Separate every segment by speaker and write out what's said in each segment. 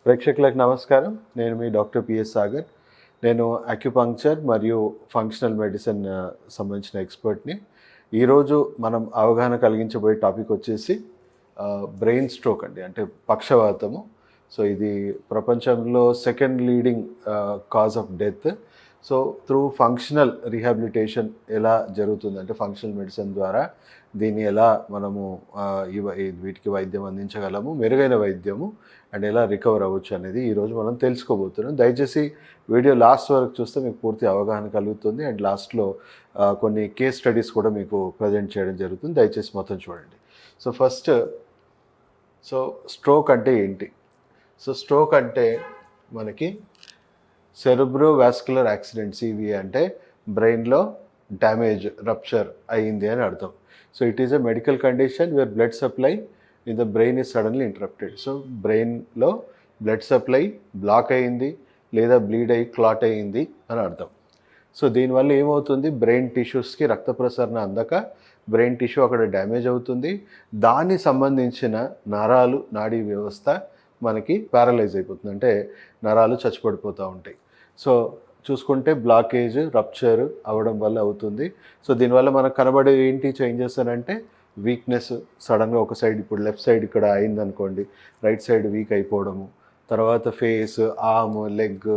Speaker 1: ప్రేక్షకులకు నమస్కారం. నేను మీ డాక్టర్ పిఎస్ సాగర్. నేను అక్యుపంక్చర్ మరియు ఫంక్షనల్ మెడిసిన్ సంబంధించిన ఎక్స్పర్ట్ని. ఈరోజు మనం అవగాహన కలిగించబోయే టాపిక్ వచ్చేసి బ్రెయిన్ స్ట్రోక్ అండి, అంటే పక్షవాతము. సో ఇది ప్రపంచంలో second leading cause of death. So through functional rehabilitation ఎలా జరుగుతుంది, అంటే ఫంక్షనల్ మెడిసిన్ ద్వారా దీన్ని ఎలా మనము వీటికి వైద్యం అందించగలము, మెరుగైన వైద్యము, అండ్ ఎలా రికవర్ అవ్వచ్చు అనేది ఈరోజు మనం తెలుసుకోబోతున్నాం. దయచేసి వీడియో లాస్ట్ వరకు చూస్తే మీకు పూర్తి అవగాహన కలుగుతుంది. అండ్ లాస్ట్లో కొన్ని కేస్ స్టడీస్ కూడా మీకు ప్రజెంట్ చేయడం జరుగుతుంది. దయచేసి మొత్తం చూడండి. సో ఫస్ట్, స్ట్రోక్ అంటే ఏంటి? సో స్ట్రోక్ అంటే మనకి సెరెబ్రోవాస్కులర్ యాక్సిడెంట్, సివిఏ అంటే బ్రెయిన్లో డ్యామేజ్, రప్చర్ అయ్యింది అని అర్థం. So it is a medical condition where blood supply in the brain is suddenly interrupted. So బ్రెయిన్లో బ్లడ్ సప్లై బ్లాక్ అయ్యింది లేదా బ్లీడ్ అయ్యి క్లాట్ అయ్యింది అని అర్థం. సో దీనివల్ల ఏమవుతుంది, బ్రెయిన్ టిష్యూస్కి రక్త ప్రసరణ అందక బ్రెయిన్ టిష్యూ అక్కడ డ్యామేజ్ అవుతుంది. దానికి సంబంధించిన నరాలు, నాడీ వ్యవస్థ మనకి ప్యారలైజ్ అయిపోతుంది, అంటే నరాలు చచ్చిపడిపోతూ ఉంటాయి. సో చూసుకుంటే బ్లాకేజ్, రప్చర్ అవ్వడం వల్ల అవుతుంది. సో దీనివల్ల మనకు కనబడే ఏంటి చేంజెస్ అని అంటే వీక్నెస్, సడన్గా ఒక సైడ్, ఇప్పుడు లెఫ్ట్ సైడ్ ఇక్కడ అయిందనుకోండి, రైట్ సైడ్ వీక్ అయిపోవడము, తర్వాత face, arm, leg,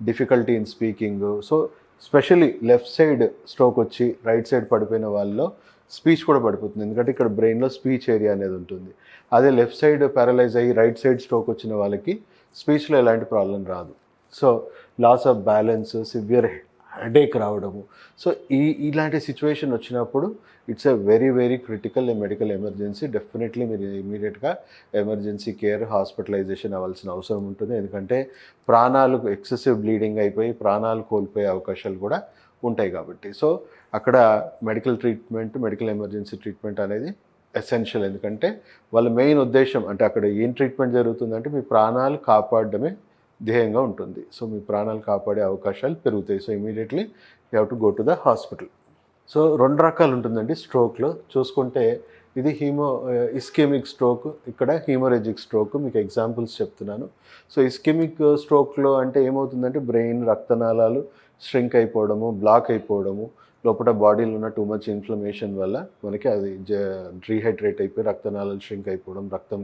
Speaker 1: difficulty in speaking. So specially left side stroke వచ్చి రైట్ సైడ్ పడిపోయిన వాళ్ళలో స్పీచ్ కూడా పడిపోతుంది, ఎందుకంటే ఇక్కడ బ్రెయిన్లో స్పీచ్ ఏరియా అనేది ఉంటుంది. అదే లెఫ్ట్ సైడ్ ప్యారలైజ్ అయ్యి రైట్ సైడ్ స్ట్రోక్ వచ్చిన వాళ్ళకి స్పీచ్లో ఎలాంటి ప్రాబ్లం రాదు. So loss of balance, severe headache రావడము. సో ఇలాంటి సిచ్యువేషన్ వచ్చినప్పుడు it's a very very critical medical emergency. Definitely మీరు ఇమీడియట్గా ఎమర్జెన్సీ కేర్, హాస్పిటలైజేషన్ అవ్వాల్సిన అవసరం ఉంటుంది. ఎందుకంటే ప్రాణాలు, ఎక్సెసివ్ బ్లీడింగ్ అయిపోయి ప్రాణాలు కోల్పోయే అవకాశాలు కూడా ఉంటాయి కాబట్టి. సో అక్కడ medical treatment, medical emergency treatment అనేది ఎసెన్షియల్. ఎందుకంటే వాళ్ళ మెయిన్ ఉద్దేశం, అంటే అక్కడ ఏం ట్రీట్మెంట్ జరుగుతుందంటే మీ ప్రాణాలు కాపాడడమే ధ్యేయంగా ఉంటుంది. సో మీ ప్రాణాలు కాపాడే అవకాశాలు పెరుగుతాయి. So immediately you have to go to the hospital. So 2 రకాలు ఉంటుందండి స్ట్రోక్లో. చూసుకుంటే ఇది ఇస్కెమిక్ స్ట్రోక్, ఇక్కడ హీమోరేజిక్ స్ట్రోక్. మీకు ఎగ్జాంపుల్స్ చెప్తున్నాను. సో ఇస్కెమిక్ స్ట్రోక్లో అంటే ఏమవుతుందంటే బ్రెయిన్ రక్తనాళాలు ష్రింక్ అయిపోవడము, బ్లాక్ అయిపోవడము, లోపల బాడీలో ఉన్న టూ మచ్ ఇన్ఫ్లమేషన్ వల్ల మనకి అది రీహైడ్రేట్ అయిపోయి రక్తనాళాలు ష్రింక్ అయిపోవడం, రక్తం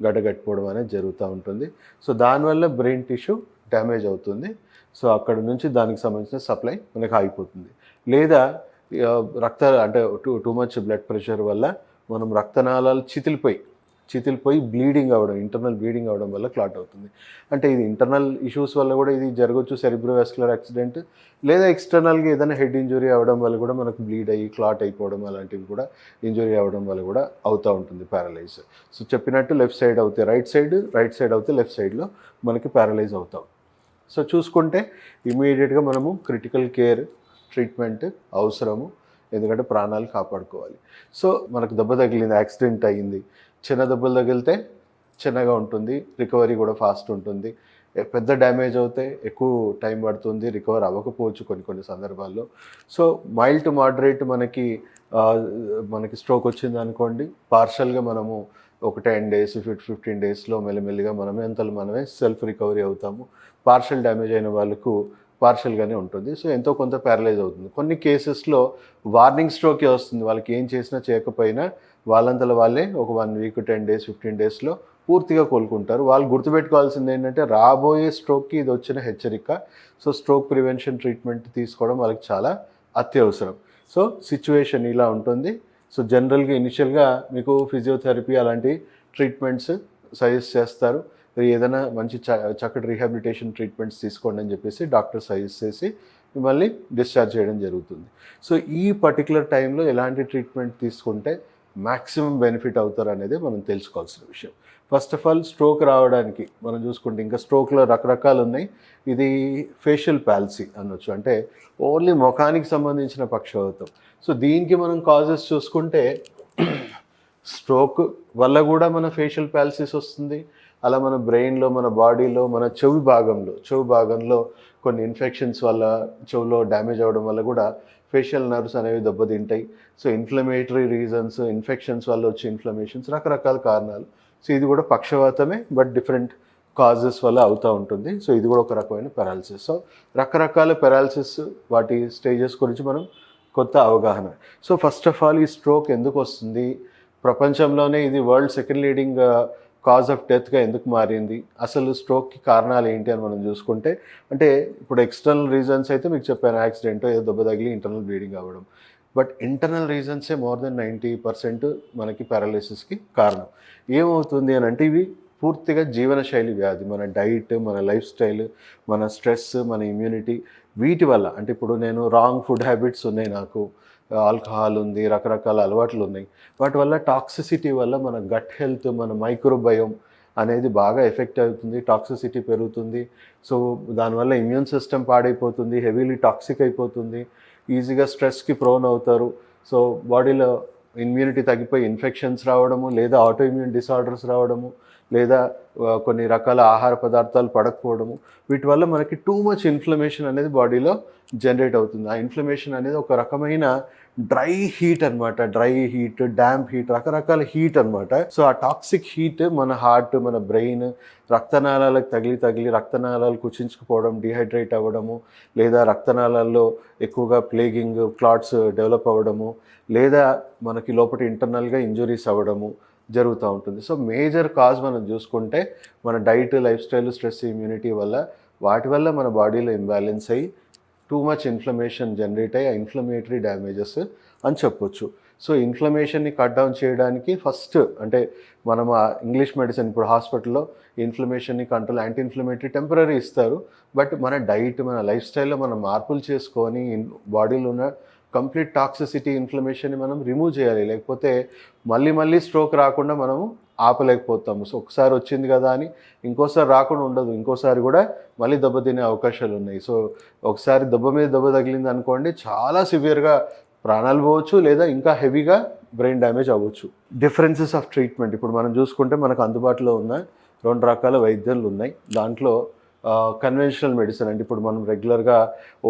Speaker 1: గడ్డగట్టిపోవడం అనేది జరుగుతూ ఉంటుంది. సో దానివల్ల బ్రెయిన్ టిష్యూ డ్యామేజ్ అవుతుంది. సో అక్కడ నుంచి దానికి సంబంధించిన సప్లై మనకి ఆగిపోతుంది. లేదా అంటే టూ మచ్ బ్లడ్ ప్రెషర్ వల్ల మనం రక్తనాళాలు చితిలిపోయి బ్లీడింగ్ అవ్వడం, ఇంటర్నల్ బ్లీడింగ్ అవ్వడం వల్ల క్లాట్ అవుతుంది. అంటే ఇది ఇంటర్నల్ ఇష్యూస్ వల్ల కూడా ఇది జరగవచ్చు, సెరెబ్రోవాస్కులర్ యాక్సిడెంట్. లేదా ఎక్స్టర్నల్గా ఏదైనా హెడ్ ఇంజురీ అవ్వడం వల్ల కూడా మనకు బ్లీడ్ అయ్యి క్లాట్ అయిపోవడం, అలాంటివి కూడా ఇంజురీ అవ్వడం వల్ల కూడా అవుతూ ఉంటుంది ప్యారలైజ్. సో చెప్పినట్టు లెఫ్ట్ సైడ్ అవుతే రైట్ సైడ్ అవుతే లెఫ్ట్ సైడ్లో మనకి ప్యారలైజ్ అవుతాం. సో చూసుకుంటే ఇమీడియట్గా మనము క్రిటికల్ కేర్ ట్రీట్మెంట్ అవసరము, ఎందుకంటే ప్రాణాలు కాపాడుకోవాలి. సో మనకు దెబ్బ తగిలింది, యాక్సిడెంట్ అయ్యింది, చిన్న దెబ్బలు తగిలితే చిన్నగా ఉంటుంది, రికవరీ కూడా ఫాస్ట్ ఉంటుంది. పెద్ద డ్యామేజ్ అవుతే ఎక్కువ టైం పడుతుంది, రికవర్ అవ్వకపోవచ్చు కొన్ని సందర్భాల్లో. సో మైల్డ్ టు మోడరేట్ మనకి స్ట్రోక్ వచ్చింది అనుకోండి, పార్షల్గా మనము ఒక 10 days 15 daysలో మెల్లిమెల్లిగా మనమే సెల్ఫ్ రికవరీ అవుతాము. పార్షల్ డ్యామేజ్ అయిన వాళ్ళకు పార్షల్గానే ఉంటుంది. సో ఎంతో కొంత ప్యారలైజ్ అవుతుంది. కొన్ని కేసెస్లో వార్నింగ్ స్ట్రోకే వస్తుంది, వాళ్ళకి ఏం చేసినా చేయకపోయినా వాళ్ళంతలో వాళ్ళే ఒక 1 week 10 days 15 daysలో పూర్తిగా కోలుకుంటారు. వాళ్ళు గుర్తుపెట్టుకోవాల్సింది ఏంటంటే రాబోయే స్ట్రోక్కి ఇది వచ్చిన హెచ్చరిక. సో స్ట్రోక్ ప్రివెన్షన్ ట్రీట్మెంట్ తీసుకోవడం వాళ్ళకి చాలా అత్యవసరం. సో సిచ్యువేషన్ ఇలా ఉంటుంది. సో జనరల్గా ఇనిషియల్గా మీకు ఫిజియోథెరపీ అలాంటి ట్రీట్మెంట్స్ సజెస్ట్ చేస్తారు. ఏదైనా మంచి చక్కటి రీహాబిలిటేషన్ ట్రీట్మెంట్స్ తీసుకోండి అని చెప్పేసి డాక్టర్ సజెస్ట్ చేసి మిమ్మల్ని డిశ్చార్జ్ చేయడం జరుగుతుంది. సో ఈ పర్టికులర్ టైంలో ఎలాంటి ట్రీట్మెంట్ తీసుకుంటే మ్యాక్సిమం బెనిఫిట్ అవుతారు అనేది మనం తెలుసుకోవాల్సిన విషయం. ఫస్ట్ ఆఫ్ ఆల్ స్ట్రోక్ రావడానికి మనం చూసుకుంటే ఇంకా స్ట్రోక్లో రకరకాలు ఉన్నాయి. ఇది ఫేషియల్ పాలసీ అనొచ్చు, అంటే ఓన్లీ ముఖానికి సంబంధించిన పక్షవాతం. సో దీనికి మనం కాజెస్ చూసుకుంటే స్ట్రోక్ వల్ల కూడా మన ఫేషియల్ పాలసీస్ వస్తుంది. అలా మన బ్రెయిన్లో, మన బాడీలో, మన చెవి భాగంలో కొన్ని ఇన్ఫెక్షన్స్ వల్ల, చెవులో డ్యామేజ్ అవ్వడం వల్ల కూడా ఫేషియల్ నర్వ్స్ అనేవి దెబ్బతింటాయి. సో ఇన్ఫ్లమేటరీ రీజన్స్, ఇన్ఫెక్షన్స్ వల్ల వచ్చే ఇన్ఫ్లమేషన్స్, రకరకాల కారణాలు. సో ఇది కూడా పక్షవాతమే, బట్ డిఫరెంట్ కాజెస్ వల్ల అవుతూ ఉంటుంది. సో ఇది కూడా ఒక రకమైన పెరాలసిస్. సో రకరకాల పెరాలసిస్ వాటి స్టేజెస్ గురించి మనం కొత్త అవగాహన. సో ఫస్ట్ ఆఫ్ ఆల్ ఈ స్ట్రోక్ ఎందుకు వస్తుంది, ప్రపంచంలోనే ఇది world second leading cause of డెత్గా ఎందుకు మారింది, అసలు స్ట్రోక్కి కారణాలు ఏంటి అని మనం చూసుకుంటే, అంటే ఇప్పుడు ఎక్స్టర్నల్ రీజన్స్ అయితే మీకు చెప్పాను, యాక్సిడెంట్, ఏదో దెబ్బ తగిలి ఇంటర్నల్ బ్లీడింగ్ అవ్వడం. బట్ ఇంటర్నల్ రీజన్సే మోర్ దెన్ 90% మనకి పారాలిసిస్కి కారణం. ఏమవుతుంది అని అంటే ఇవి పూర్తిగా జీవనశైలి వ్యాధి, మన డైట్, మన లైఫ్ స్టైల్, మన స్ట్రెస్, మన ఇమ్యూనిటీ, వీటి వల్ల. అంటే ఇప్పుడు నేను రాంగ్ ఫుడ్ హ్యాబిట్స్ ఉన్నాయి, నాకు ఆల్కహాల్ ఉంది, రకరకాల అలవాట్లు ఉన్నాయి, వాటి వల్ల టాక్సిసిటీ వల్ల మన గట్ హెల్త్, మన మైక్రోబయోమ్ అనేది బాగా ఎఫెక్ట్ అవుతుంది, టాక్సిసిటీ పెరుగుతుంది. సో దానివల్ల ఇమ్యూన్ సిస్టమ్ పాడైపోతుంది, హెవీలీ టాక్సిక్ అయిపోతుంది, ఈజీగా స్ట్రెస్కి ప్రోన్ అవుతారు. సో బాడీలో ఇమ్యూనిటీ తగ్గిపోయి ఇన్ఫెక్షన్స్ రావడము, లేదా ఆటో ఇమ్యూన్ డిసార్డర్స్ రావడము, లేదా కొన్ని రకాల ఆహార పదార్థాలు పడకపోవడము, వీటి వల్ల మనకి టూ మచ్ ఇన్ఫ్లమేషన్ అనేది బాడీలో జనరేట్ అవుతుంది. ఆ ఇన్ఫ్లమేషన్ అనేది ఒక రకమైన డ్రై హీట్ అనమాట, డ్రై హీట్, డ్యాంప్ హీట్, రకరకాల హీట్ అనమాట. సో ఆ టాక్సిక్ హీట్ మన హార్ట్, మన బ్రెయిన్, రక్తనాళాలకు తగిలి రక్తనాళాలు కుచించుకుపోవడం, డిహైడ్రేట్ అవ్వడము, లేదా రక్తనాళాల్లో ఎక్కువగా ప్లేగింగ్, క్లాట్స్ డెవలప్ అవ్వడము, లేదా మనకి లోపల ఇంటర్నల్గా ఇంజురీస్ అవ్వడము జరుగుతూ ఉంటుంది. సో మేజర్ కాజ్ మనం చూసుకుంటే మన diet, life style, stress, immunity వల్ల, వాటి వల్ల మన బాడీలో ఇంబ్యాలెన్స్ అయ్యి టూ మచ్ ఇన్ఫ్లమేషన్ జనరేట్ అయ్యి ఇన్ఫ్లమేటరీ డ్యామేజెస్ అని చెప్పొచ్చు. సో ఇన్ఫ్లమేషన్ని కట్ డౌన్ చేయడానికి ఫస్ట్ అంటే మనం ఇంగ్లీష్ మెడిసిన్, ఇప్పుడు హాస్పిటల్లో ఇన్ఫ్లమేషన్ని కంట్రోల్, యాంటీ ఇన్ఫ్లమేటరీ టెంపరీ ఇస్తారు. బట్ మన డైట్, మన లైఫ్ స్టైల్లో మనం మార్పులు చేసుకొని బాడీలో ఉన్న కంప్లీట్ టాక్సిసిటీ, ఇన్ఫ్లమేషన్ని మనం రిమూవ్ చేయాలి. లేకపోతే మళ్ళీ స్ట్రోక్ రాకుండా మనము ఆపలేకపోతాము. సో ఒకసారి వచ్చింది కదా అని ఇంకోసారి రాకుండా ఉండదు, ఇంకోసారి కూడా మళ్ళీ దెబ్బ తినే అవకాశాలు ఉన్నాయి. సో ఒకసారి దెబ్బ మీద దెబ్బ తగిలింది అనుకోండి, చాలా సివియర్గా ప్రాణాలు పోవచ్చు, లేదా ఇంకా హెవీగా బ్రెయిన్ డ్యామేజ్ అవ్వచ్చు. డిఫరెన్సెస్ ఆఫ్ ట్రీట్మెంట్ ఇప్పుడు మనం చూసుకుంటే మనకు అందుబాటులో ఉన్న 2 రకాల వైద్యాలు ఉన్నాయి. దాంట్లో కన్వెన్షనల్ మెడిసిన్ అంటే ఇప్పుడు మనం రెగ్యులర్గా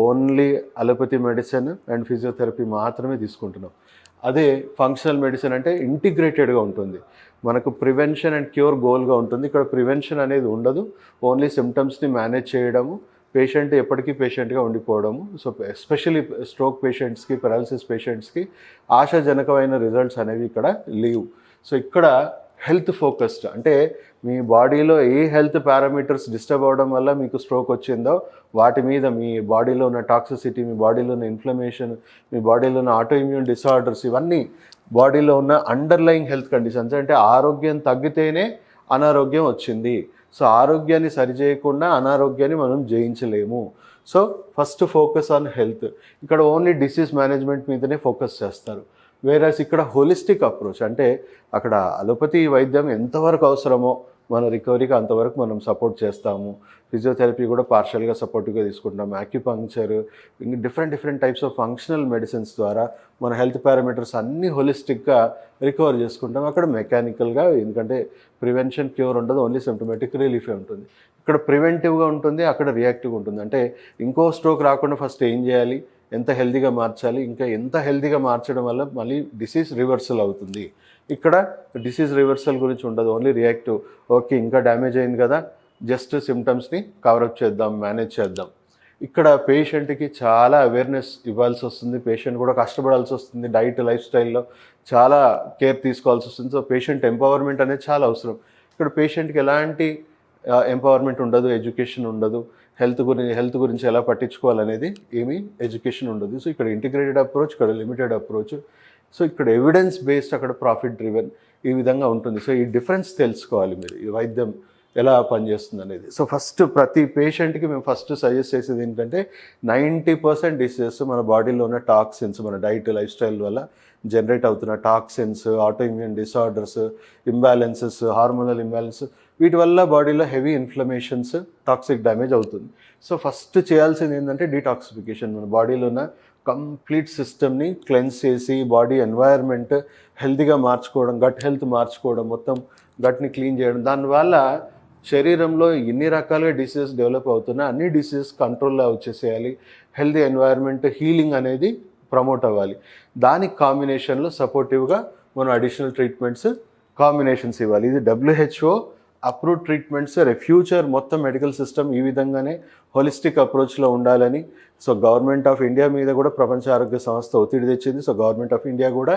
Speaker 1: only allopathy medicine and physiotherapy మాత్రమే తీసుకుంటున్నాం. అదే ఫంక్షనల్ మెడిసిన్ అంటే ఇంటిగ్రేటెడ్గా ఉంటుంది, మనకు ప్రివెన్షన్ అండ్ క్యూర్ గోల్గా ఉంటుంది. ఇక్కడ ప్రివెన్షన్ అనేది ఉండదు, ఓన్లీ సిమ్టమ్స్ని మేనేజ్ చేయడము, పేషెంట్ ఎప్పటికీ పేషెంట్గా ఉండిపోవడము. సో ఎస్పెషల్లీ స్ట్రోక్ పేషెంట్స్కి, పెరాలసిస్ పేషెంట్స్కి ఆశాజనకమైన రిజల్ట్స్ అనేవి ఇక్కడ లేవు. సో ఇక్కడ హెల్త్ ఫోకస్డ్ అంటే మీ బాడీలో ఏ హెల్త్ పారామీటర్స్ డిస్టర్బ్ అవ్వడం వల్ల మీకు స్ట్రోక్ వచ్చిందో వాటి మీద, మీ బాడీలో ఉన్న టాక్సిసిటీ, మీ బాడీలో ఉన్న ఇన్ఫ్లమేషన్, మీ బాడీలో ఉన్న ఆటో ఇమ్యూన్ డిసార్డర్స్, ఇవన్నీ బాడీలో ఉన్న అండర్లయింగ్ హెల్త్ కండిషన్స్. అంటే ఆరోగ్యం తగ్గితేనే అనారోగ్యం వచ్చింది. సో ఆరోగ్యాన్ని సరిచేయకుండా అనారోగ్యాన్ని మనం జయించలేము. So first focus on health. ఇక్కడ ఓన్లీ డిసీజ్ మేనేజ్మెంట్ మీదనే ఫోకస్ చేస్తారు. వేరేస్ ఇక్కడ హోలిస్టిక్ అప్రోచ్ అంటే అక్కడ అలోపతి వైద్యం ఎంతవరకు అవసరమో మన రికవరీకి అంతవరకు మనం సపోర్ట్ చేస్తాము. ఫిజియోథెరపీ కూడా పార్షియల్గా సపోర్టివ్గా తీసుకుంటాం. యాక్యుపంక్చర్, ఇంకా different types of functional medicines ద్వారా మన హెల్త్ పారామీటర్స్ అన్నీ హోలిస్టిక్గా రికవర్ చేసుకుంటాం. అక్కడ మెకానికల్గా, ఎందుకంటే ప్రివెన్షన్ క్యూర్ ఉండదు, ఓన్లీ సిమ్టమేటిక్ రిలీఫే ఉంటుంది. ఇక్కడ ప్రివెంటివ్గా ఉంటుంది, అక్కడ రియాక్టివ్గా ఉంటుంది. అంటే ఇంకో స్ట్రోక్ రాకుండా ఫస్ట్ ఏం చేయాలి, ఎంత హెల్తీగా మార్చాలి, ఇంకా ఎంత హెల్తీగా మార్చడం వల్ల మళ్ళీ డిసీజ్ రివర్సల్ అవుతుంది. ఇక్కడ డిసీజ్ రివర్సల్ గురించి ఉండదు, ఓన్లీ రియాక్టివ్. ఓకే ఇంకా డ్యామేజ్ అయింది కదా, జస్ట్ సిమ్టమ్స్ని కవరప్ చేద్దాం, మేనేజ్ చేద్దాం. ఇక్కడ పేషెంట్కి చాలా అవేర్నెస్ ఇవ్వాల్సి వస్తుంది, పేషెంట్ కూడా కష్టపడాల్సి వస్తుంది, డైట్, లైఫ్ స్టైల్లో చాలా కేర్ తీసుకోవాల్సి వస్తుంది. సో పేషెంట్ ఎంపవర్మెంట్ అనేది చాలా అవసరం. ఇక్కడ పేషెంట్కి ఎలాంటి ఎంపవర్మెంట్ ఉండదు, ఎడ్యుకేషన్ ఉండదు, హెల్త్ గురించి ఎలా పట్టించుకోవాలనేది ఏమీ ఎడ్యుకేషన్ ఉండదు. సో ఇక్కడ ఇంటిగ్రేటెడ్ అప్రోచ్, ఇక్కడ లిమిటెడ్ అప్రోచ్. సో ఇక్కడ ఎవిడెన్స్ బేస్డ్, అక్కడ ప్రాఫిట్ డ్రివెన్, ఈ విధంగా ఉంటుంది. సో ఈ డిఫరెన్స్ తెలుసుకోవాలి మీరు, ఈ వైద్యం ఎలా పనిచేస్తుంది అనేది. సో ఫస్ట్ ప్రతి పేషెంట్కి మేము ఫస్ట్ సజెస్ట్ చేసేది ఏంటంటే 90% డిసీజెస్ మన బాడీలో ఉన్న టాక్సిన్స్, మన డైట్, లైఫ్ స్టైల్ వల్ల జనరేట్ అవుతున్న toxins, auto immune disorders, imbalances, hormonal imbalance, వీటి వల్ల బాడీలో హెవీ ఇన్ఫ్లమేషన్స్, టాక్సిక్ డ్యామేజ్ అవుతుంది. సో ఫస్ట్ చేయాల్సింది ఏంటంటే డీటాక్సిఫికేషన్. మన బాడీలో ఉన్న కంప్లీట్ సిస్టమ్ని క్లెన్స్ చేసి బాడీ ఎన్వైర్న్మెంట్ హెల్తీగా మార్చుకోవడం, గట్ హెల్త్ మార్చుకోవడం, మొత్తం గట్ని క్లీన్ చేయడం. దానివల్ల శరీరంలో ఎన్ని రకాలుగా డిసీజెస్ డెవలప్ అవుతున్నా అన్ని డిసీజెస్ కంట్రోల్లో వచ్చేసేయాలి. హెల్తీ ఎన్వైర్న్మెంట్, హీలింగ్ అనేది ప్రమోట్ అవ్వాలి. దానికి కాంబినేషన్లో సపోర్టివ్గా మనం అడిషనల్ ట్రీట్మెంట్స్, కాంబినేషన్స్ ఇవ్వాలి. ఇది WHO అప్రూవ్డ్ ట్రీట్మెంట్స్ ఫ్యూచర్ మొత్తం మెడికల్ సిస్టమ్ ఈ విధంగానే హోలిస్టిక్ అప్రోచ్లో ఉండాలని సో గవర్నమెంట్ ఆఫ్ ఇండియా మీద కూడా ప్రపంచ ఆరోగ్య సంస్థ ఒత్తిడి తెచ్చింది. సో గవర్నమెంట్ ఆఫ్ ఇండియా కూడా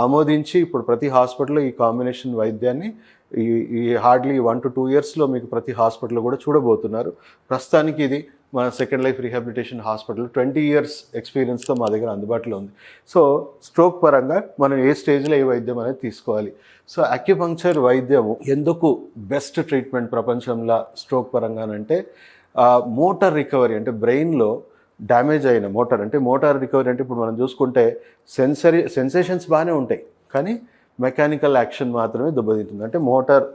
Speaker 1: ఆమోదించి ఇప్పుడు ప్రతి హాస్పిటల్లో ఈ కాంబినేషన్ వైద్యాన్ని ఈ హార్డ్లీ 1 to 2 ఇయర్స్లో మీకు ప్రతి హాస్పిటల్లో కూడా చూడబోతున్నారు. ప్రస్తుతానికి ఇది మన second life rehabilitation hospital 20 years ఎక్స్పీరియన్స్తో మా దగ్గర అందుబాటులో ఉంది. సో స్ట్రోక్ పరంగా మనం ఏ స్టేజ్లో ఏ వైద్యం అనేది తీసుకోవాలి. సో అక్యుపంక్చర్ వైద్యము ఎందుకు బెస్ట్ ట్రీట్మెంట్ ప్రపంచంలో స్ట్రోక్ పరంగానంటే మోటార్ రికవరీ అంటే బ్రెయిన్లో డ్యామేజ్ అయిన మోటార్ రికవరీ అంటే ఇప్పుడు మనం చూసుకుంటే సెన్సేషన్స్ బాగానే ఉంటాయి కానీ మెకానికల్ యాక్షన్ మాత్రమే దెబ్బతింటుంది. అంటే మోటార్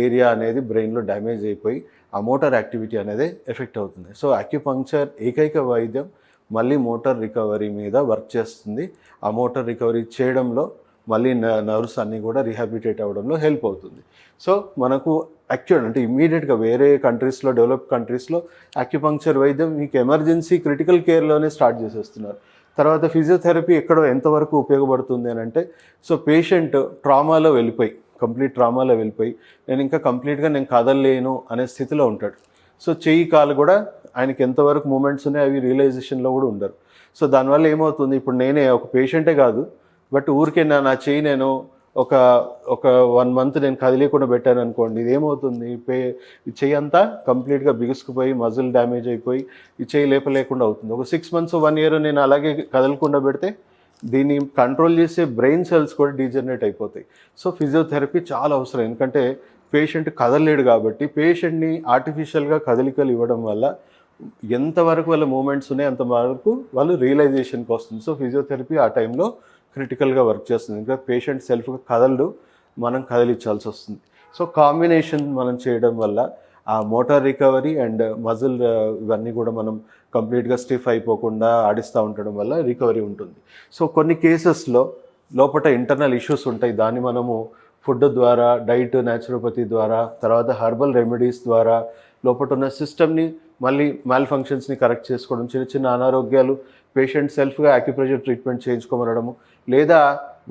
Speaker 1: ఏరియా అనేది బ్రెయిన్లో డ్యామేజ్ అయిపోయి ఆ మోటార్ యాక్టివిటీ అనేది ఎఫెక్ట్ అవుతుంది. సో అక్యుపంక్చర్ ఏకైక వైద్యం మళ్ళీ మోటార్ రికవరీ మీద వర్క్ చేస్తుంది. ఆ మోటార్ రికవరీ చేయడంలో మళ్ళీ నర్వ్స్ అన్నీ కూడా రీహాబిలిటేట్ అవ్వడంలో హెల్ప్ అవుతుంది. సో మనకు అంటే ఇమ్మీడియట్గా వేరే కంట్రీస్లో డెవలప్ కంట్రీస్లో అక్యుపంక్చర్ వైద్యం మీకు ఎమర్జెన్సీ క్రిటికల్ కేర్లోనే స్టార్ట్ చేసేస్తున్నారు. తర్వాత ఫిజియోథెరపీ ఎక్కడో ఎంతవరకు ఉపయోగపడుతుంది అని అంటే సో పేషెంట్ కంప్లీట్ ట్రామాలో వెళ్ళిపోయి నేను ఇంకా కంప్లీట్గా నేను కదలలేను అనే స్థితిలో ఉంటాడు. సో చెయ్యి కాలు కూడా ఆయనకి ఎంతవరకు మూమెంట్స్ ఉన్నాయి అవి రియలైజేషన్లో కూడా ఉండరు. సో దానివల్ల ఏమవుతుంది, ఇప్పుడు నేనే ఒక పేషెంటే కాదు బట్ ఊరికే నా చెయ్యి నేను ఒక 1 month నేను కదిలేకుండా పెట్టాను అనుకోండి, ఇది ఏమవుతుంది ఈ చెయ్యి అంతా కంప్లీట్గా బిగుసుకుపోయి మజిల్ డ్యామేజ్ అయిపోయి ఈ చెయ్యి లేపలేకుండా అవుతుంది. ఒక 6 months 1 year నేను అలాగే కదలకుండా పెడితే దీన్ని కంట్రోల్ చేసే బ్రెయిన్ సెల్స్ కూడా డీజనరేట్ అయిపోతాయి. సో ఫిజియోథెరపీ చాలా అవసరం, ఎందుకంటే పేషెంట్ కదలలేడు కాబట్టి పేషెంట్ని ఆర్టిఫిషియల్గా కదలికలు ఇవ్వడం వల్ల ఎంతవరకు వాళ్ళ మూమెంట్స్ ఉన్నాయి అంతవరకు వాళ్ళు రియలైజేషన్కి వస్తుంది. సో ఫిజియోథెరపీ ఆ టైంలో క్రిటికల్గా వర్క్ చేస్తుంది. ఇంకా పేషెంట్ సెల్ఫ్గా కదలడు, మనం కదిలించాల్సి వస్తుంది. సో కాంబినేషన్ మనం చేయడం వల్ల ఆ మోటార్ రికవరీ అండ్ మజిల్ ఇవన్నీ కూడా మనం కంప్లీట్గా స్టిఫ్ అయిపోకుండా ఆడిస్తూ ఉండడం వల్ల రికవరీ ఉంటుంది. సో కొన్ని కేసెస్లో లోపల ఇంటర్నల్ ఇష్యూస్ ఉంటాయి, దాన్ని మనము ఫుడ్ ద్వారా, డైట్, న్యాచురోపతి ద్వారా, తర్వాత హర్బల్ రెమెడీస్ ద్వారా లోపల ఉన్న సిస్టమ్ని మళ్ళీ మాల్ ఫంక్షన్స్ని కరెక్ట్ చేసుకోవడం, చిన్న చిన్న అనారోగ్యాలు పేషెంట్ సెల్ఫ్గా అక్యుప్రెషర్ ట్రీట్మెంట్ చేయించుకోమనడము, లేదా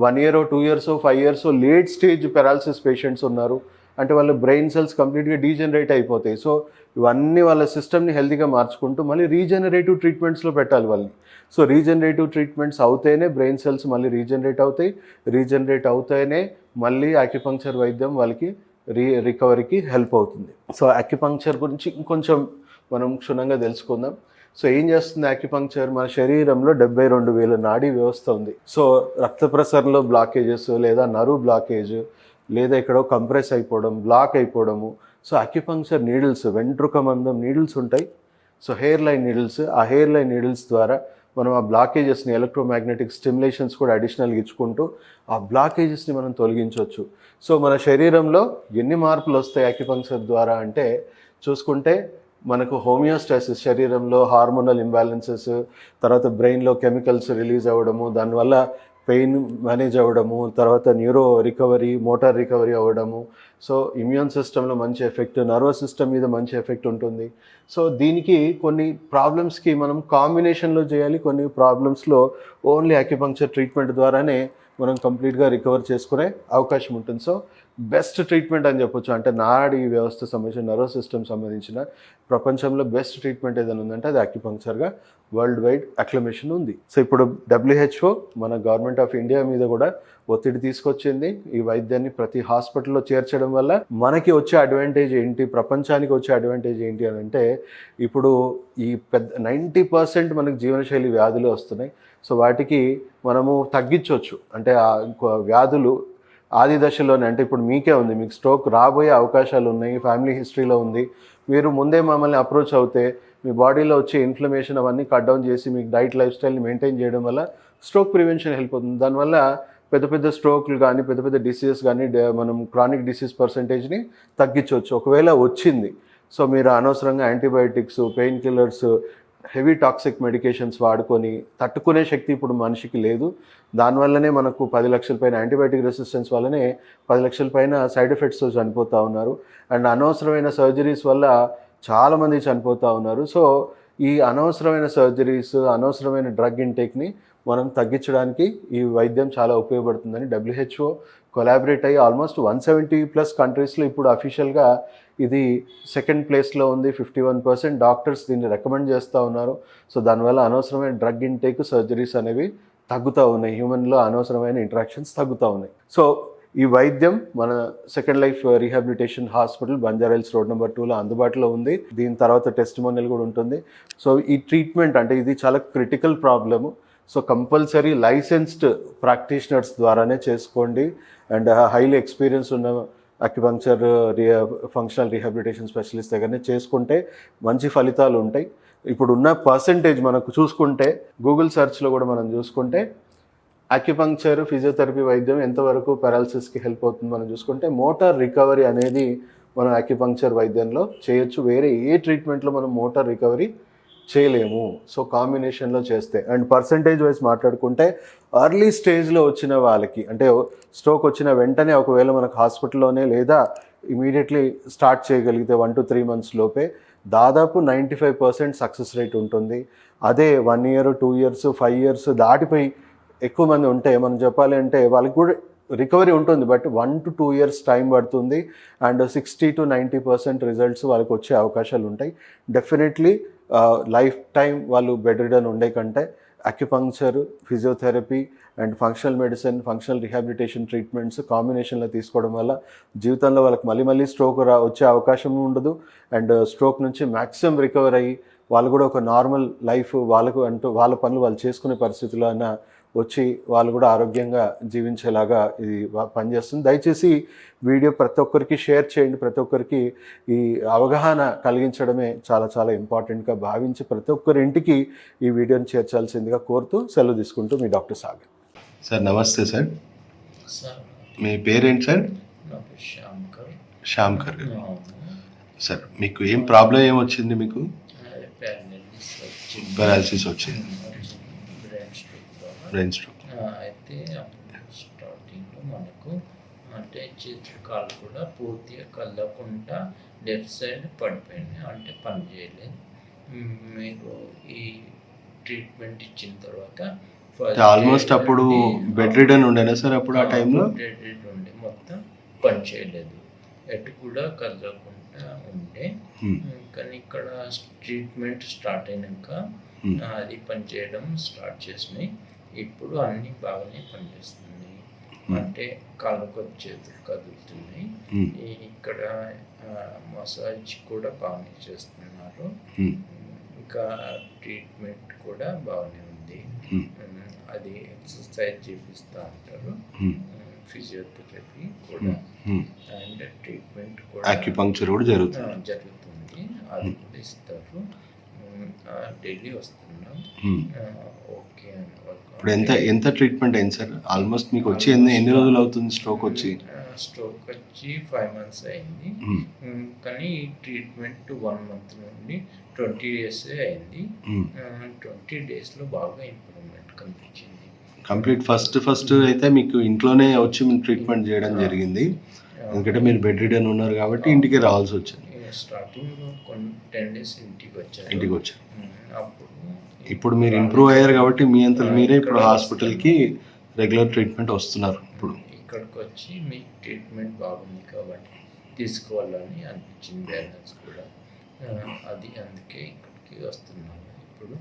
Speaker 1: 1 year 2 years 5 years late stage paralysis patients ఉన్నారు అంటే వాళ్ళ బ్రెయిన్ సెల్స్ కంప్లీట్గా డీజనరేట్ అయిపోతాయి. సో ఇవన్నీ వాళ్ళ సిస్టమ్ని హెల్తీగా మార్చుకుంటూ మళ్ళీ రీజనరేటివ్ ట్రీట్మెంట్స్లో పెట్టాలి వాళ్ళని. సో రీజనరేటివ్ ట్రీట్మెంట్స్ అవుతేనే బ్రెయిన్ సెల్స్ మళ్ళీ రీజనరేట్ అవుతాయనే మళ్ళీ అక్యుపంక్చర్ వైద్యం వాళ్ళకి రికవరీకి హెల్ప్ అవుతుంది. సో అక్యుపంక్చర్ గురించి ఇంకొంచెం మనం క్షుణ్ణంగా తెలుసుకుందాం. సో ఏం చేస్తుంది అక్యుపంక్చర్, మన శరీరంలో 72,000 నాడీ వ్యవస్థ ఉంది. సో రక్త ప్రసరణలో బ్లాకేజెస్ లేదా నర్వ్ బ్లాకేజ్ లేదా ఎక్కడో కంప్రెస్ అయిపోవడం, బ్లాక్ అయిపోవడము. సో అక్యుపంక్చర్ నీడిల్స్, వెంట్రుక మందం నీడిల్స్ ఉంటాయి. సో హెయిర్ లైన్ నీడిల్స్, ఆ హెయిర్ లైన్ నీడిల్స్ ద్వారా మనం ఆ బ్లాకేజెస్ని ఎలక్ట్రోమాగ్నెటిక్ స్టిమ్యులేషన్స్ కూడా అడిషనల్గా ఇచ్చుకుంటూ ఆ బ్లాకేజెస్ని మనం తొలగించవచ్చు. సో మన శరీరంలో ఎన్ని మార్పులు వస్తాయి అక్యుపంక్చర్ ద్వారా అంటే చూసుకుంటే మనకు హోమియోస్టాసిస్, శరీరంలో హార్మోనల్ ఇంబ్యాలెన్సెస్, తర్వాత బ్రెయిన్లో కెమికల్స్ రిలీజ్ అవ్వడము, దానివల్ల పెయిన్ మేనేజ్ అవ్వడము, తర్వాత న్యూరో రికవరీ, మోటార్ రికవరీ అవ్వడము. సో ఇమ్యూన్ సిస్టంలో మంచి ఎఫెక్ట్, నర్వస్ సిస్టమ్ మీద మంచి ఎఫెక్ట్ ఉంటుంది. సో దీనికి కొన్ని ప్రాబ్లమ్స్కి మనం కాంబినేషన్లో చేయాలి, కొన్ని ప్రాబ్లమ్స్లో ఓన్లీ అక్యుపంక్చర్ ట్రీట్మెంట్ ద్వారానే మనం కంప్లీట్గా రికవర్ చేసుకునే అవకాశం ఉంటుంది. సో బెస్ట్ ట్రీట్మెంట్ అని చెప్పొచ్చు. అంటే నాడీ వ్యవస్థ సంబంధించిన, నర్వస్ సిస్టమ్ సంబంధించిన ప్రపంచంలో బెస్ట్ ట్రీట్మెంట్ ఏదైనా ఉందంటే అది అక్యుపంక్చర్గా వరల్డ్ వైడ్ అక్లమేషన్ ఉంది. సో ఇప్పుడు WHO మన గవర్నమెంట్ ఆఫ్ ఇండియా మీద కూడా ఒత్తిడి తీసుకొచ్చింది. ఈ వైద్యాన్ని ప్రతి హాస్పిటల్లో చేర్చడం వల్ల మనకి వచ్చే అడ్వాంటేజ్ ఏంటి, ప్రపంచానికి వచ్చే అడ్వాంటేజ్ ఏంటి అని అంటే ఇప్పుడు ఈ 90% మనకు జీవనశైలి వ్యాధులు వస్తున్నాయి. సో వాటికి మనము తగ్గించవచ్చు. అంటే ఇంకో వ్యాధులు ఆది దశలోనే, అంటే ఇప్పుడు మీకే ఉంది, మీకు స్ట్రోక్ రాబోయే అవకాశాలు ఉన్నాయి, ఫ్యామిలీ హిస్టరీలో ఉంది, మీరు ముందే మమ్మల్ని అప్రోచ్ అవుతే మీ బాడీలో వచ్చే ఇన్ఫ్లమేషన్ అవన్నీ కట్ డౌన్ చేసి మీకు డైట్, లైఫ్ స్టైల్ని మెయింటైన్ చేయడం వల్ల స్ట్రోక్ ప్రివెన్షన్ హెల్ప్ అవుతుంది. దానివల్ల పెద్ద పెద్ద స్ట్రోక్లు కానీ, పెద్ద పెద్ద డిసీజెస్ కానీ మనం క్రానిక్ డిసీజ్ పర్సంటేజ్ని తగ్గించవచ్చు ఒకవేళ వచ్చింది. సో మీరు అనవసరంగా antibiotics, pain killers, heavy toxic medications వాడుకొని తట్టుకునే శక్తి ఇప్పుడు మనిషికి లేదు. దానివల్లనే మనకు 10 లక్షల పైన యాంటీబయాటిక్ రెసిస్టెన్స్ వల్లనే 10 లక్షల పైన సైడ్ ఎఫెక్ట్స్తో చనిపోతూ ఉన్నారు. అండ్ అనవసరమైన సర్జరీస్ వల్ల చాలామంది చనిపోతూ ఉన్నారు. సో ఈ అనవసరమైన సర్జరీస్, అనవసరమైన డ్రగ్ ఇంటేక్ని మనం తగ్గించడానికి ఈ వైద్యం చాలా ఉపయోగపడుతుందని WHO కొలాబరేట్ అయ్యి ఆల్మోస్ట్ 170+ కంట్రీస్లో ఇప్పుడు అఫీషియల్గా ఇది సెకండ్ ప్లేస్లో ఉంది. 51% డాక్టర్స్ దీన్ని రికమెండ్ చేస్తూ ఉన్నారు. సో దానివల్ల అనవసరమైన డ్రగ్ ఇంటేక్, సర్జరీస్ అనేవి తగ్గుతూ ఉన్నాయి. హ్యూమన్లో అనవసరమైన ఇంటరాక్షన్స్ తగ్గుతూ ఉన్నాయి. సో ఈ వైద్యం మన second life rehabilitation hospital Banjara Hills road number 2లో అందుబాటులో ఉంది. దీని తర్వాత టెస్టిమోనియల్ కూడా ఉంటుంది. సో ఈ ట్రీట్మెంట్ అంటే ఇది చాలా critical problem. So compulsory licensed practitioners ద్వారానే చేసుకోండి. అండ్ హైలీ ఎక్స్పీరియన్స్ ఉన్న అక్యుపంక్చర్ ఫంక్షనల్ రీహాబిలిటేషన్ స్పెషలిస్ట్ దగ్గరనే చేసుకుంటే మంచి ఫలితాలు ఉంటాయి. ఇప్పుడున్న పర్సంటేజ్ మనకు చూసుకుంటే గూగుల్ సెర్చ్లో కూడా మనం చూసుకుంటే అక్యుపంక్చర్, ఫిజియోథెరపీ వైద్యం ఎంతవరకు పారాలసిస్కి హెల్ప్ అవుతుంది మనం చూసుకుంటే మోటార్ రికవరీ అనేది మనం అక్యుపంక్చర్ వైద్యంలో చేయొచ్చు. వేరే ఏ ట్రీట్మెంట్లో మనం మోటార్ రికవరీ చేయలేము. సో కాంబినేషన్లో చేస్తే అండ్ పర్సంటేజ్ వైజ్ మాట్లాడుకుంటే ఎర్లీ స్టేజ్లో వచ్చిన వాళ్ళకి అంటే స్ట్రోక్ వచ్చిన వెంటనే ఒకవేళ మనకు హాస్పిటల్లోనే లేదా ఇమీడియట్లీ స్టార్ట్ చేయగలిగితే 1 to 3 months లోపే దాదాపు 95% సక్సెస్ రేట్ ఉంటుంది. అదే 1 year, 2 years, 5 years దాటిపోయి ఎక్కువ మంది ఉంటే మనం చెప్పాలి అంటే వాళ్ళకి కూడా రికవరీ ఉంటుంది, బట్ 1 to 2 years టైం పడుతుంది. అండ్ 60 to 90% రిజల్ట్స్ వాళ్ళకి వచ్చే అవకాశాలు ఉంటాయి. డెఫినెట్లీ లైఫ్ టైం వాళ్ళు బెడ్ రిడన్ ఉండే కంటే acupuncture, physiotherapy and functional medicine, functional rehabilitation treatments కాంబినేషన్లో తీసుకోవడం వల్ల జీవితంలో వాళ్ళకి మళ్ళీ స్ట్రోక్ వచ్చే అవకాశం ఉండదు. అండ్ స్ట్రోక్ నుంచి మ్యాక్సిమం రికవర్ అయ్యి వాళ్ళు కూడా ఒక నార్మల్ లైఫ్ వాళ్ళకు అంటూ వాళ్ళ పనులు వాళ్ళు చేసుకునే పరిస్థితిలో అయినా వచ్చి వాళ్ళు కూడా ఆరోగ్యంగా జీవించేలాగా ఇది పనిచేస్తుంది. దయచేసి వీడియో ప్రతి ఒక్కరికి షేర్ చేయండి. ప్రతి ఒక్కరికి ఈ అవగాహన కలిగించడమే చాలా చాలా ఇంపార్టెంట్గా భావించి ప్రతి ఒక్కరి ఇంటికి ఈ వీడియోని చేర్చాల్సిందిగా కోరుతూ సెలవు తీసుకుంటూ మీ డాక్టర్ సాగర్. సార్ నమస్తే సార్. మీ పేరేంటి సార్? శ్యామ్కర్ గారు. సార్ మీకు ఏం ప్రాబ్లం ఏమొచ్చింది? మీకు పారాలసిస్ వచ్చింది, బ్రెయిన్ స్ట్రోక్.
Speaker 2: అయితే స్టార్టింగ్లో మనకు అంటే చేతులు కాళ్ళు కూడా పూర్తిగా కదలకుండా లెఫ్ట్ సైడ్ పడిపోయింది, అంటే పని చేయలేదు. మీరు ఈ ట్రీట్మెంట్ ఇచ్చిన తర్వాత
Speaker 1: ఆల్మోస్ట్ అప్పుడు బెడ్ రిడన్ ఉండేనా సార్? అప్పుడు ఆ టైంలో
Speaker 2: బెడ్ రిడన్ ఉండే, మొత్తం పని చేయలేదు, ఎటు కూడా కదలకుండా ఉండే. కానీ ఇక్కడ ట్రీట్మెంట్ స్టార్ట్ అయినాక అది పని చేయడం స్టార్ట్ చేసినాయి. ఇప్పుడు అన్నీ బాగానే పనిచేస్తుంది, అంటే కాళ్ళకు చేతులు కదులుతున్నాయి. ఇక్కడ మసాజ్ కూడా బాగానే చేస్తున్నారు. ఇంకా ట్రీట్మెంట్ కూడా బాగానే ఉంది. అది ఎక్సర్సైజ్ చేపిస్తూ ఉంటారు, ఫిజియోథెరపీ కూడా అండ్ ట్రీట్మెంట్ కూడా,
Speaker 1: అక్యుపంక్చర్ కూడా జరుగుతుంది,
Speaker 2: అది కూడా ఇస్తారు. డైలీ వస్తున్నాం. ఓకే అండి.
Speaker 1: ఇప్పుడు ఎంత ట్రీట్మెంట్ అయింది సార్? ఆల్మోస్ట్ మీకు వచ్చి ఎన్ని రోజులు అవుతుంది స్ట్రోక్ వచ్చి?
Speaker 2: స్ట్రోక్ వచ్చి 5 months అయింది. కానీ ఈ ట్రీట్మెంట్ 1 month నుండి 20 days అయింది. 20 daysలో బాగా ఇంప్రూవ్మెంట్ కనిపించింది.
Speaker 1: కంప్లీట్ ఫస్ట్ అయితే మీకు ఇంట్లోనే వచ్చి ట్రీట్మెంట్ చేయడం జరిగింది, ఎందుకంటే మీరు బెడ్ రిడన్ ఉన్నారు కాబట్టి ఇంటికి రావాల్సి వచ్చింది.
Speaker 2: స్టార్టింగ్లో కొన్ని 10 days ఇంటికి వచ్చారు. అప్పుడు
Speaker 1: ఇప్పుడు మీరు ఇంప్రూవ్ అయ్యారు కాబట్టి మీ అంతా మీరే ఇప్పుడు హాస్పిటల్కి రెగ్యులర్ ట్రీట్మెంట్ వస్తున్నారు. ఇప్పుడు
Speaker 2: ఇక్కడికి వచ్చి మీ ట్రీట్మెంట్ బాగుంది కాబట్టి తీసుకోవాలని అనిపించింది, బ్యాలెన్స్ కూడా అది, అందుకే ఇక్కడికి వస్తున్నాను. ఇప్పుడు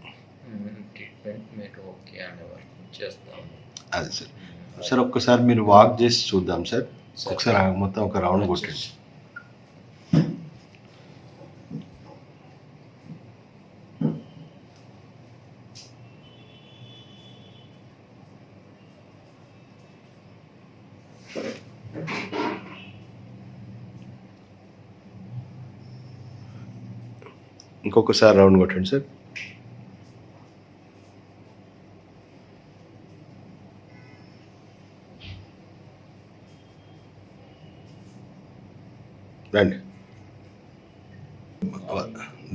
Speaker 2: ట్రీట్మెంట్ మీరు ఓకే అనే వరకు చేస్తాము.
Speaker 1: అది సార్. సార్ ఒక్కసారి మీరు వాక్ చేసి చూద్దాం సార్, ఒకసారి మొత్తం ఒక రౌండ్ కొట్టండి. ఇంకొకసారి రౌండ్ కొట్టండి సార్. రండి.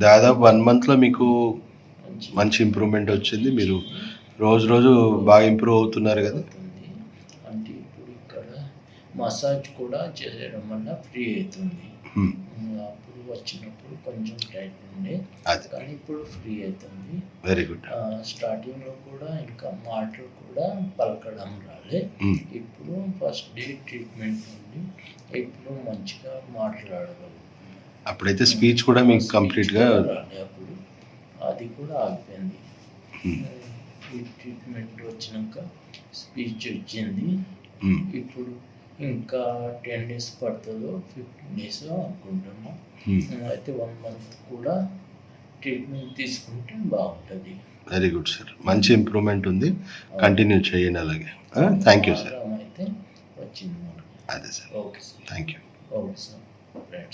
Speaker 1: దాదాపు 1 monthలో మీకు మంచి ఇంప్రూవ్మెంట్ వచ్చింది. మీరు రోజు బాగా ఇంప్రూవ్ అవుతున్నారు కదా.
Speaker 2: అంటే ఇప్పుడు ఇక్కడ మసాజ్ కూడా చేయడం వల్ల ఫ్రీ అవుతుంది. అప్పుడు వచ్చినప్పుడు కొంచెం టైట్ ఉండే,
Speaker 1: అది
Speaker 2: కానీ ఇప్పుడు ఫ్రీ అవుతుంది.
Speaker 1: Very good.
Speaker 2: స్టార్టింగ్లో కూడా ఇంకా మాటలు కూడా పలకడం రాలే. ఇప్పుడు ఫస్ట్ డే ట్రీట్మెంట్ ఉంది, ఇప్పుడు మంచిగా మాట్లాడగలుగుతుంది.
Speaker 1: అప్పుడైతే స్పీచ్ కూడా మీకు కంప్లీట్గా
Speaker 2: రాలే, అప్పుడు అది కూడా ఆగిపోయింది. ఈ ట్రీట్మెంట్ వచ్చినాక స్పీచ్ వచ్చింది. ఇప్పుడు ఇంకా 10 days పడుతుందో 15 days అనుకుంటున్నాం. అయితే 1 month కూడా ట్రీట్మెంట్ తీసుకుంటే బాగుంటుంది.
Speaker 1: వెరీ గుడ్ సార్, మంచి ఇంప్రూవ్మెంట్ ఉంది, కంటిన్యూ చేయండి అలాగే. Thank you sir.
Speaker 2: అయితే వచ్చింది మనకి.
Speaker 1: అదే sir,
Speaker 2: okay sir,
Speaker 1: thank you.
Speaker 2: Okay sir, right.